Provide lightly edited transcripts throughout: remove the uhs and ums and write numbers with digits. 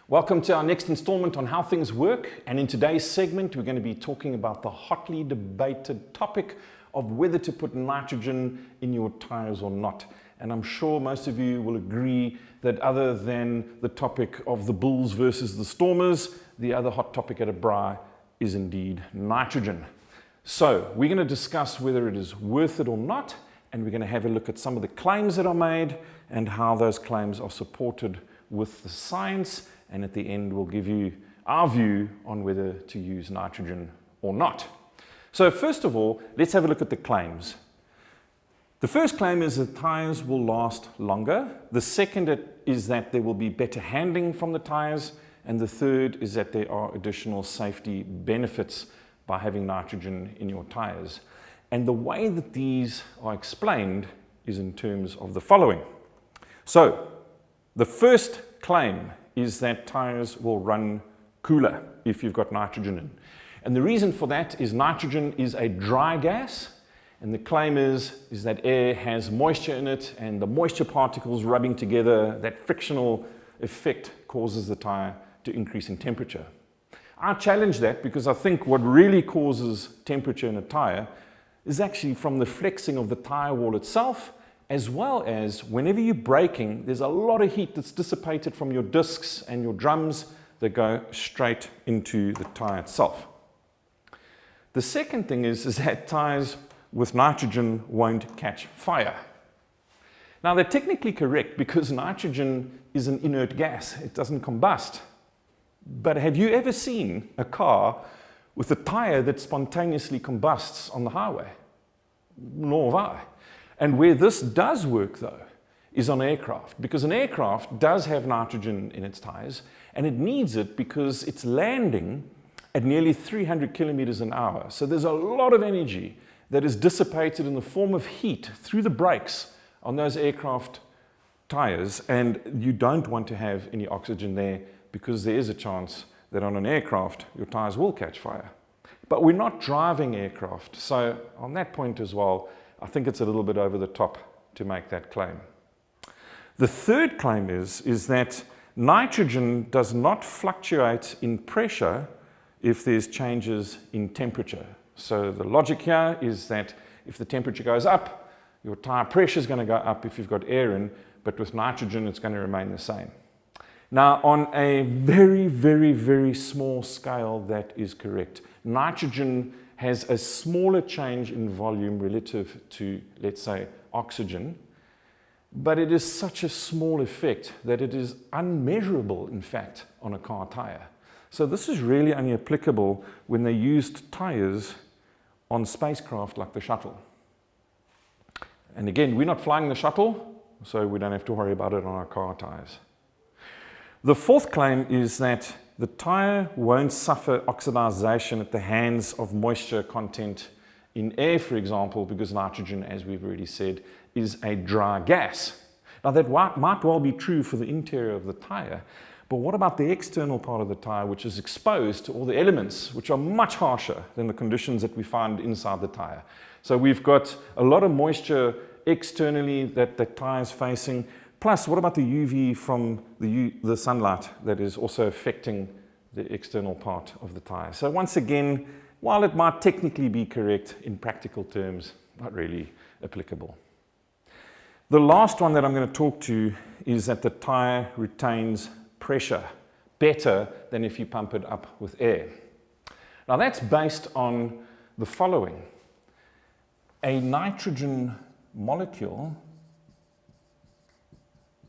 Welcome to our next installment on how things work, and in today's segment we're going to be talking about the hotly debated topic of whether to put nitrogen in your tires or not. And I'm sure most of you will agree that other than the topic of the bulls versus the stormers, the other hot topic at a braai is indeed nitrogen. So we're going to discuss whether it is worth it or not, and we're going to have a look at some of the claims that are made and how those claims are supported with the science. And at the end, we'll give you our view on whether to use nitrogen or not. So first of all, let's have a look at the claims. The first claim is that tires will last longer. The second is that there will be better handling from the tires. And the third is that there are additional safety benefits by having nitrogen in your tires. And the way that these are explained is in terms of the following. So the first claim is that tires will run cooler if you've got nitrogen in. And the reason for that is nitrogen is a dry gas, and the claim is that air has moisture in it, and the moisture particles rubbing together, that frictional effect causes the tire to increase in temperature. I challenge that because I think what really causes temperature in a tire is actually from the flexing of the tire wall itself, as well as whenever you're braking, there's a lot of heat that's dissipated from your discs and your drums that go straight into the tire itself. The second thing is that tires with nitrogen won't catch fire. Now they're technically correct because nitrogen is an inert gas. It doesn't combust. But have you ever seen a car with a tire that spontaneously combusts on the highway? Nor have I. And where this does work, though, is on aircraft, because an aircraft does have nitrogen in its tires, and it needs it because it's landing at nearly 300 kilometers an hour. So there's a lot of energy that is dissipated in the form of heat through the brakes on those aircraft tires, and you don't want to have any oxygen there because there is a chance that on an aircraft your tires will catch fire. But we're not driving aircraft, so on that point as well, I think it's a little bit over the top to make that claim. The third claim is that nitrogen does not fluctuate in pressure if there's changes in temperature. So the logic here is that if the temperature goes up, your tire pressure is going to go up if you've got air in, but with nitrogen it's going to remain the same. Now on a very, very, very small scale, that is correct. Nitrogen has a smaller change in volume relative to, let's say, oxygen, but it is such a small effect that it is unmeasurable, in fact, on a car tire. So this is really only applicable when they used tires on spacecraft like the shuttle. And again, we're not flying the shuttle, so we don't have to worry about it on our car tires. The fourth claim is that the tire won't suffer oxidisation at the hands of moisture content in air, for example, because nitrogen, as we've already said, is a dry gas. Now that might well be true for the interior of the tire, but what about the external part of the tire, which is exposed to all the elements, which are much harsher than the conditions that we find inside the tire? So we've got a lot of moisture externally that the tire is facing. Plus, what about the UV from the sunlight that is also affecting the external part of the tire? So once again, while it might technically be correct, in practical terms, not really applicable. The last one that I'm going to talk to is that the tire retains pressure better than if you pump it up with air. Now that's based on the following. A nitrogen molecule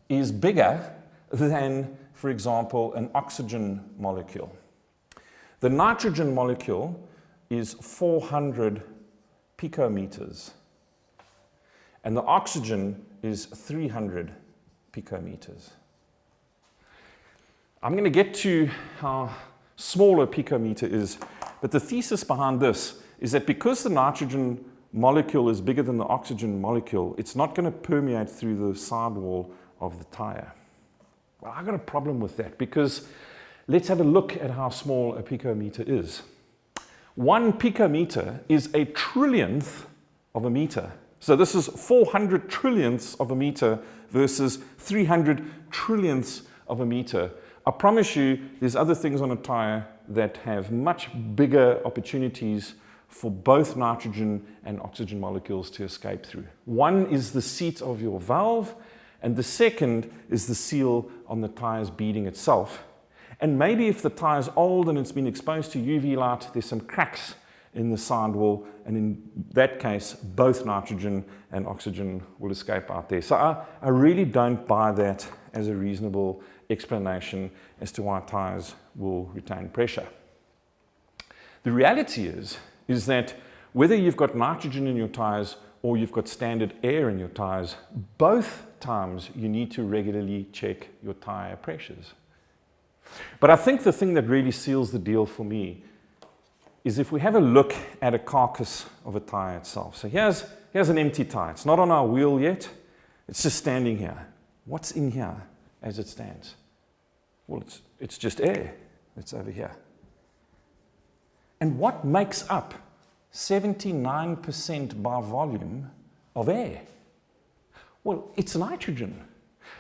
is bigger than, for example, an oxygen molecule. The nitrogen molecule is 400 picometers, and the oxygen is 300 picometers. I'm going to get to how small a picometer is, but the thesis behind this is that because the nitrogen molecule is bigger than the oxygen molecule, it's not going to permeate through the sidewall of the tire. Well, I've got a problem with that because let's have a look at how small a picometer is. 1 picometer is a trillionth of a meter. So this is 400 trillionths of a meter versus 300 trillionths of a meter. I promise you, there's other things on a tire that have much bigger opportunities for both nitrogen and oxygen molecules to escape through. One is the seat of your valve, and the second is the seal on the tire's beading itself. And maybe if the tire's old and it's been exposed to UV light, there's some cracks in the sidewall, and in that case, both nitrogen and oxygen will escape out there. So I really don't buy that as a reasonable explanation as to why tires will retain pressure. The reality is that whether you've got nitrogen in your tires or you've got standard air in your tires, both times you need to regularly check your tire pressures. But I think the thing that really seals the deal for me is if we have a look at a carcass of a tire itself. So here's an empty tire. It's not on our wheel yet. It's just standing here. What's in here as it stands? Well, it's just air. It's over here. And what makes up 79% by volume of air? Well, it's nitrogen.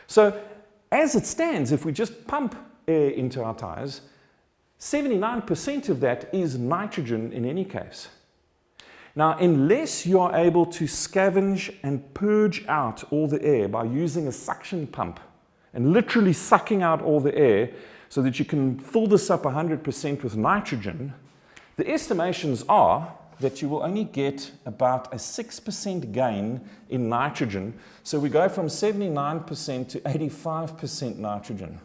So as it stands, if we just pump air into our tires, 79% of that is nitrogen in any case. Now, unless you are able to scavenge and purge out all the air by using a suction pump and literally sucking out all the air so that you can fill this up 100% with nitrogen, the estimations are that you will only get about a 6% gain in nitrogen. So we go from 79% to 85% nitrogen.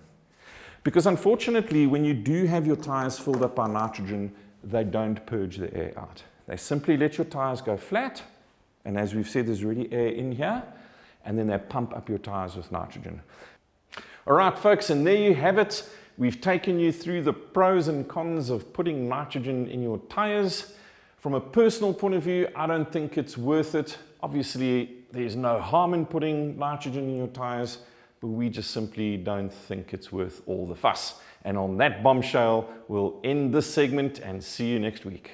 Because unfortunately, when you do have your tires filled up by nitrogen, they don't purge the air out. They simply let your tires go flat, and as we've said, there's already air in here, and then they pump up your tires with nitrogen. All right, folks, and there you have it. We've taken you through the pros and cons of putting nitrogen in your tires. From a personal point of view, I don't think it's worth it. Obviously, there's no harm in putting nitrogen in your tires, but we just simply don't think it's worth all the fuss. And on that bombshell, we'll end this segment and see you next week.